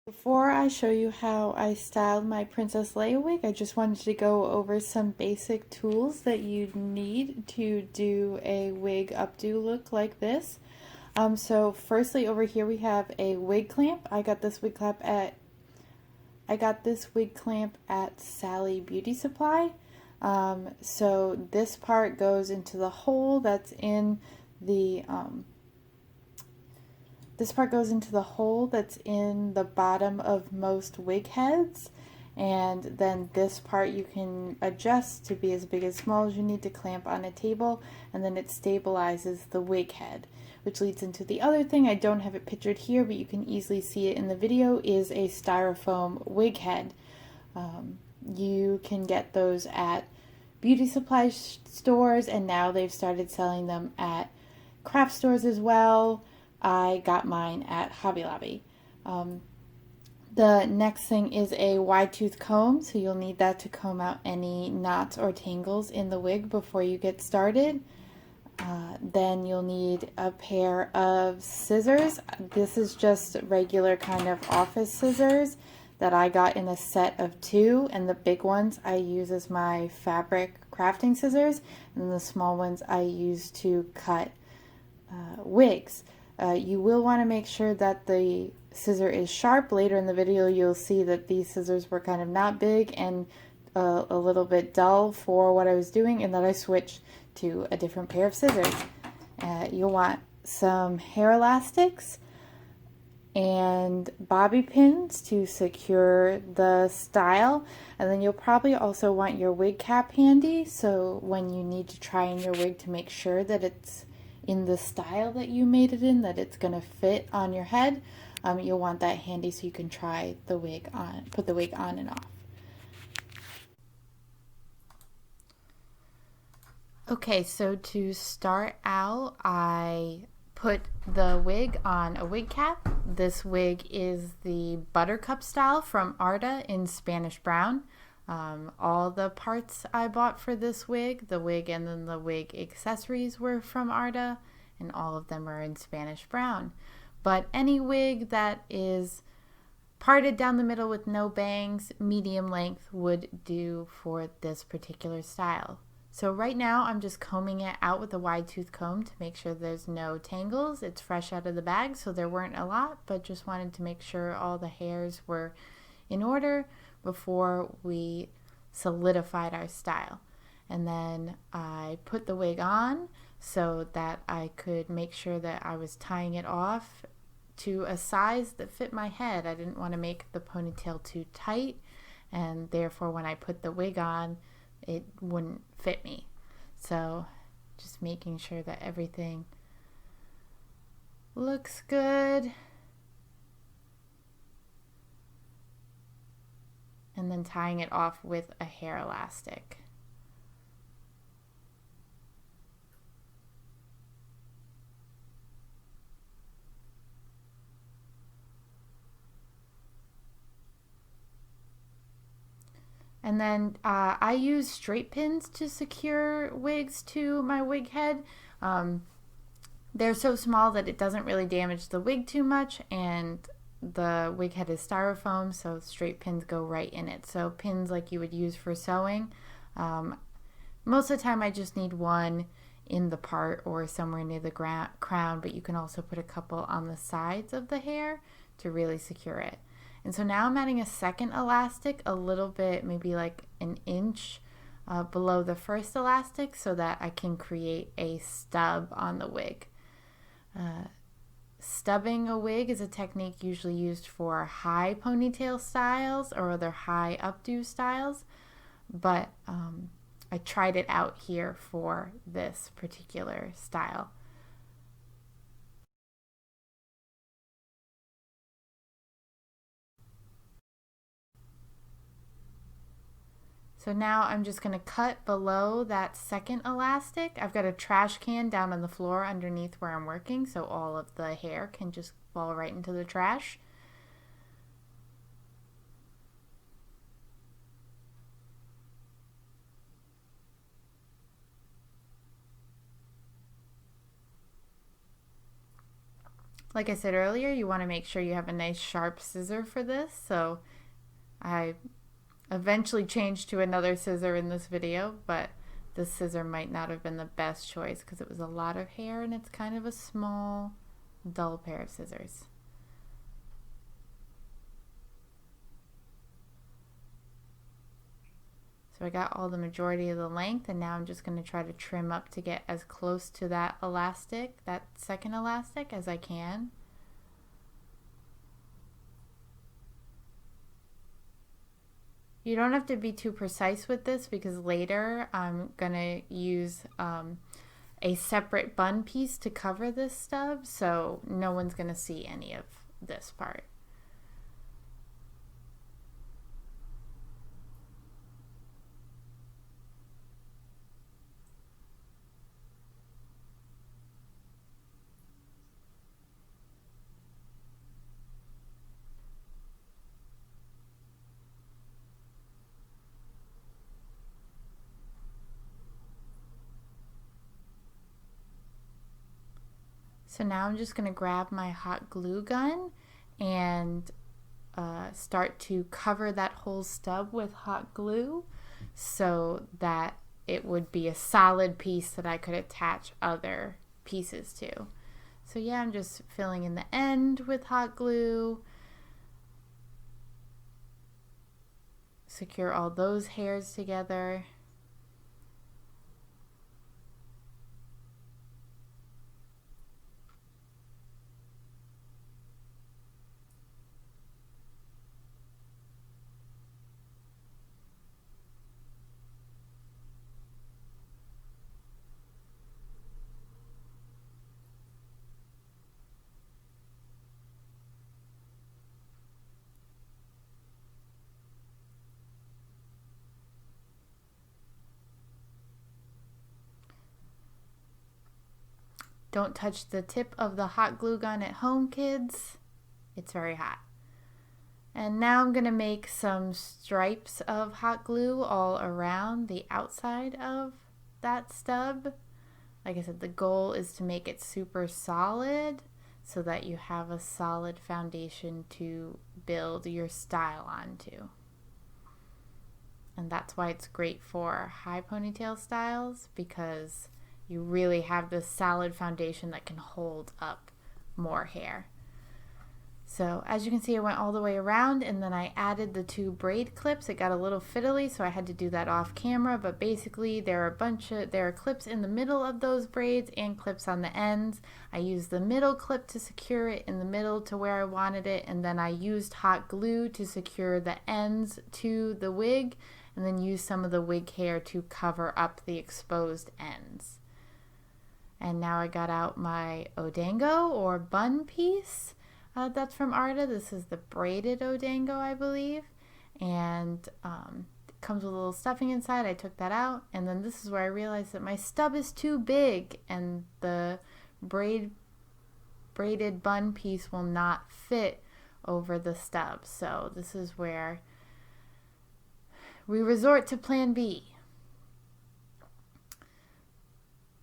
Before I show you how I styled my Princess Leia wig, I just wanted to go over some basic tools that you'd need to do a wig updo look like this. So firstly over here we have a wig clamp. I got this wig clamp at Sally Beauty Supply. So this part goes into the hole that's in the bottom of most wig heads, and then this part you can adjust to be as big as small as you need to clamp on a table, and then it stabilizes the wig head, which leads into the other thing. I don't have it pictured here, but you can easily see it in the video, is a styrofoam wig head. You can get those at beauty supply stores, and now they've started selling them at craft stores as well. I got mine at Hobby Lobby. The next thing is a wide tooth comb, so you'll need that to comb out any knots or tangles in the wig before you get started. Then you'll need a pair of scissors. This is just regular kind of office scissors that I got in a set of 2, and the big ones I use as my fabric crafting scissors, and the small ones I use to cut wigs. You will want to make sure that the scissor is sharp. Later in the video you'll see that these scissors were kind of not big and a little bit dull for what I was doing, and that I switched to a different pair of scissors. You'll want some hair elastics and bobby pins to secure the style, and then you'll probably also want your wig cap handy, so when you need to try in your wig to make sure that it's in the style that you made it in, that it's going to fit on your head, you'll want that handy so you can try the wig on, put the wig on and off. Okay, so to start out, I put the wig on a wig cap. This wig is the Buttercup style from Arda in Spanish Brown. All the parts I bought for this wig, the wig and then the wig accessories, were from Arda, and all of them are in Spanish Brown. But any wig that is parted down the middle with no bangs, medium length, would do for this particular style. So right now I'm just combing it out with a wide tooth comb to make sure there's no tangles. It's fresh out of the bag, so there weren't a lot, but just wanted to make sure all the hairs were in order before we solidified our style. And then I put the wig on so that I could make sure that I was tying it off to a size that fit my head. I didn't want to make the ponytail too tight, and therefore when I put the wig on, it wouldn't fit me. So just making sure that everything looks good, and then tying it off with a hair elastic. And then I use straight pins to secure wigs to my wig head. They're so small that it doesn't really damage the wig too much, and the wig head is styrofoam, so straight pins go right in it. So pins like you would use for sewing. Most of the time I just need one in the part or somewhere near the crown, but you can also put a couple on the sides of the hair to really secure it. And so now I'm adding a second elastic, a little bit, maybe like an inch below the first elastic, so that I can create a stub on the wig. Stubbing a wig is a technique usually used for high ponytail styles or other high updo styles, but I tried it out here for this particular style. So now I'm just going to cut below that second elastic. I've got a trash can down on the floor underneath where I'm working, so all of the hair can just fall right into the trash. Like I said earlier, you want to make sure you have a nice sharp scissor for this. So I eventually changed to another scissor in this video, but this scissor might not have been the best choice because it was a lot of hair and it's kind of a small, dull pair of scissors. So I got all the majority of the length, and now I'm just going to try to trim up to get as close to that elastic, that second elastic, as I can. You don't have to be too precise with this because later I'm going to use a separate bun piece to cover this stub, so no one's going to see any of this part. So now I'm just going to grab my hot glue gun and start to cover that whole stub with hot glue so that it would be a solid piece that I could attach other pieces to. So yeah, I'm just filling in the end with hot glue. Secure all those hairs together. Don't touch the tip of the hot glue gun at home, kids. It's very hot. And now I'm going to make some stripes of hot glue all around the outside of that stub. Like I said, the goal is to make it super solid so that you have a solid foundation to build your style onto. And that's why it's great for high ponytail styles, because you really have this solid foundation that can hold up more hair. So as you can see, I went all the way around and then I added the 2 braid clips. It got a little fiddly, so I had to do that off camera, but basically there are clips in the middle of those braids and clips on the ends. I used the middle clip to secure it in the middle to where I wanted it, and then I used hot glue to secure the ends to the wig, and then used some of the wig hair to cover up the exposed ends. And now I got out my odango or bun piece. That's from Arta. This is the braided odango, I believe. And it comes with a little stuffing inside. I took that out. And then this is where I realized that my stub is too big and the braided bun piece will not fit over the stub. So this is where we resort to plan B.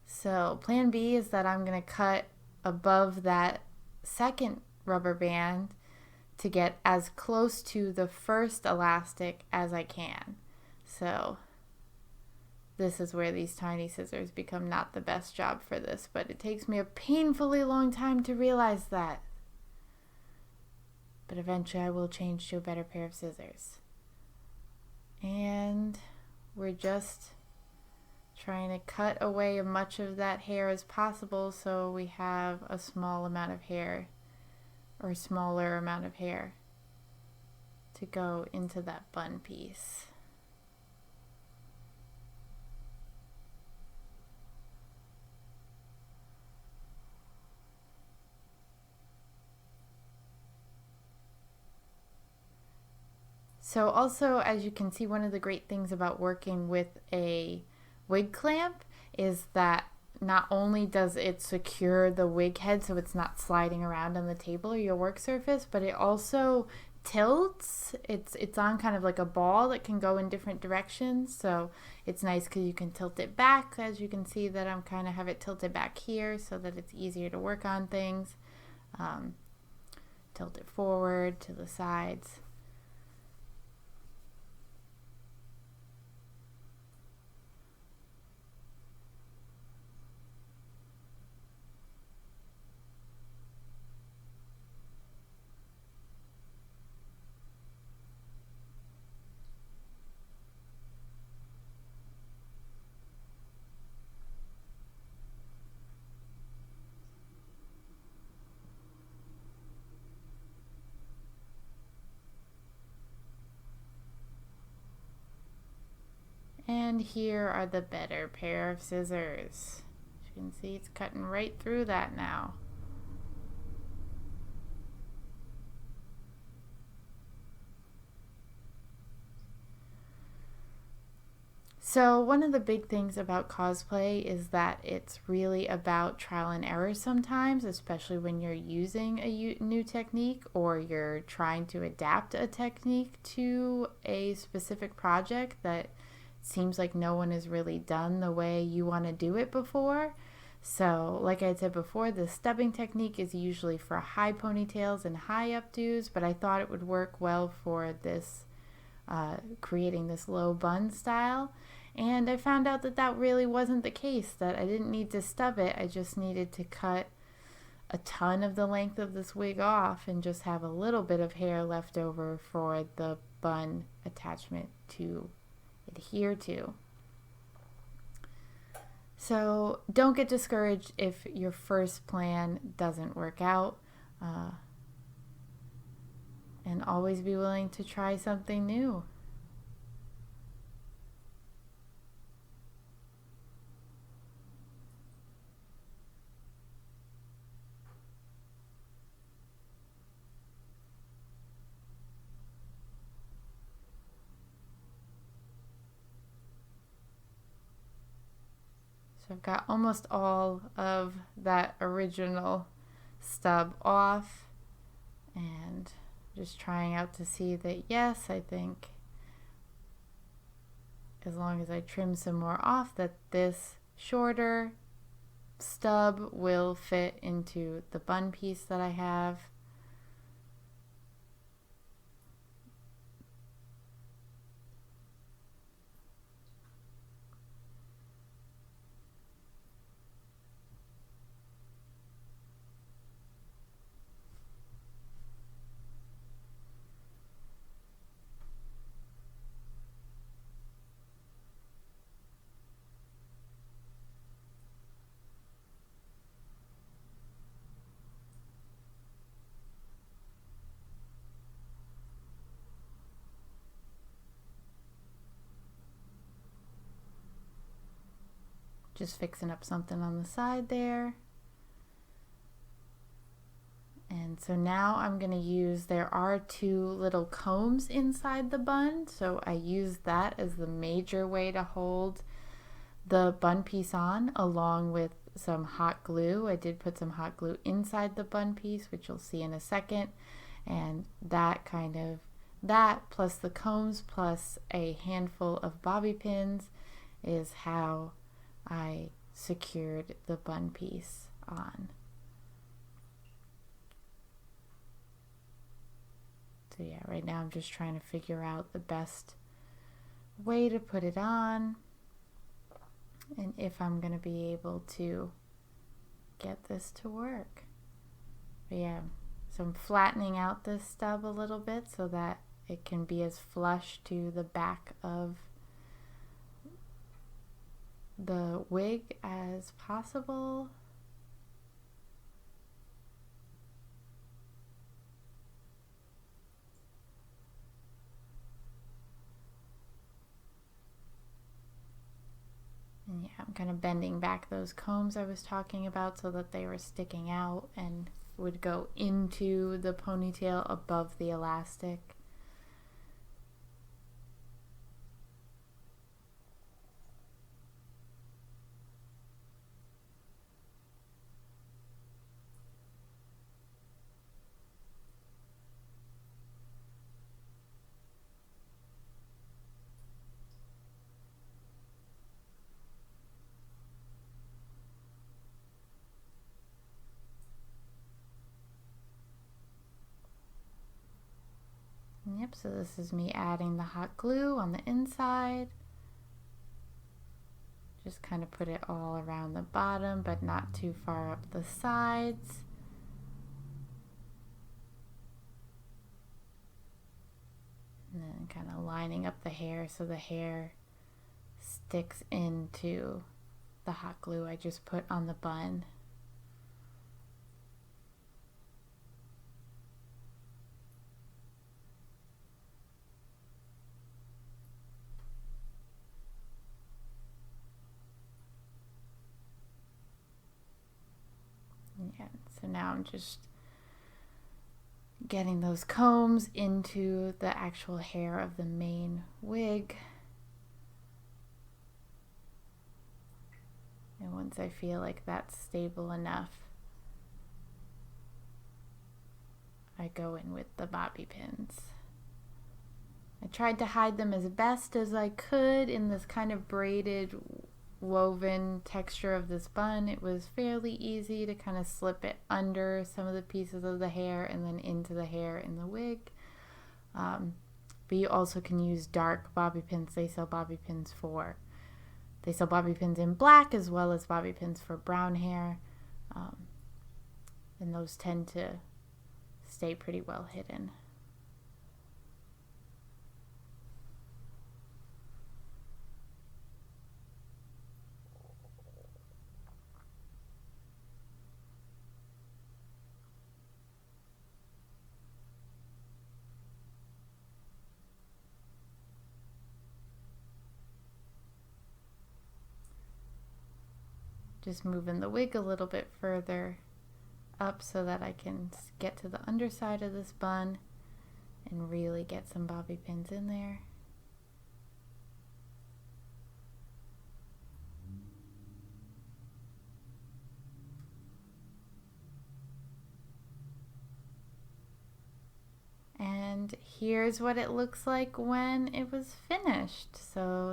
So plan B is that I'm going to cut above that second rubber band to get as close to the first elastic as I can. So this is where these tiny scissors become not the best job for this, but it takes me a painfully long time to realize that. But eventually I will change to a better pair of scissors. And we're just trying to cut away as much of that hair as possible so we have a small amount of hair, or a smaller amount of hair, to go into that bun piece. So also, as you can see, one of the great things about working with a wig clamp is that not only does it secure the wig head so it's not sliding around on the table or your work surface, but it also tilts. It's on kind of like a ball that can go in different directions, so it's nice because you can tilt it back. As you can see that I'm kind of have it tilted back here so that it's easier to work on things. Tilt it forward to the sides. And here are the better pair of scissors. As you can see, it's cutting right through that now. So one of the big things about cosplay is that it's really about trial and error sometimes, especially when you're using a new technique or you're trying to adapt a technique to a specific project that seems like no one has really done the way you want to do it before. So like I said before, the stubbing technique is usually for high ponytails and high updos, but I thought it would work well for this creating this low bun style. And I found out that that really wasn't the case, that I didn't need to stub it. I just needed to cut a ton of the length of this wig off and just have a little bit of hair left over for the bun attachment to adhere to. So don't get discouraged if your first plan doesn't work out. And always be willing to try something new. So I've got almost all of that original stub off, and just trying out to see that, yes, I think as long as I trim some more off, that this shorter stub will fit into the bun piece that I have. Just fixing up something on the side there. And so now I'm going to use, there are two little combs inside the bun, so I use that as the major way to hold the bun piece on, along with some hot glue. I did put some hot glue inside the bun piece, which you'll see in a second, and that plus the combs plus a handful of bobby pins is how I secured the bun piece on. So yeah, right now I'm just trying to figure out the best way to put it on and if I'm going to be able to get this to work. But yeah, so I'm flattening out this stub a little bit so that it can be as flush to the back of the wig as possible. And yeah, I'm kind of bending back those combs I was talking about so that they were sticking out and would go into the ponytail above the elastic. Yep, so this is me adding the hot glue on the inside. Just kind of put it all around the bottom, but not too far up the sides. And then kind of lining up the hair so the hair sticks into the hot glue I just put on the bun. Yeah, so now I'm just getting those combs into the actual hair of the main wig. And once I feel like that's stable enough, I go in with the bobby pins. I tried to hide them as best as I could in this kind of braided woven texture of this bun. It was fairly easy to kind of slip it under some of the pieces of the hair and then into the hair in the wig. But you also can use dark bobby pins. They sell bobby pins in black as well as bobby pins for brown hair. And those tend to stay pretty well hidden. Just moving the wig a little bit further up so that I can get to the underside of this bun and really get some bobby pins in there. And here's what it looks like when it was finished. So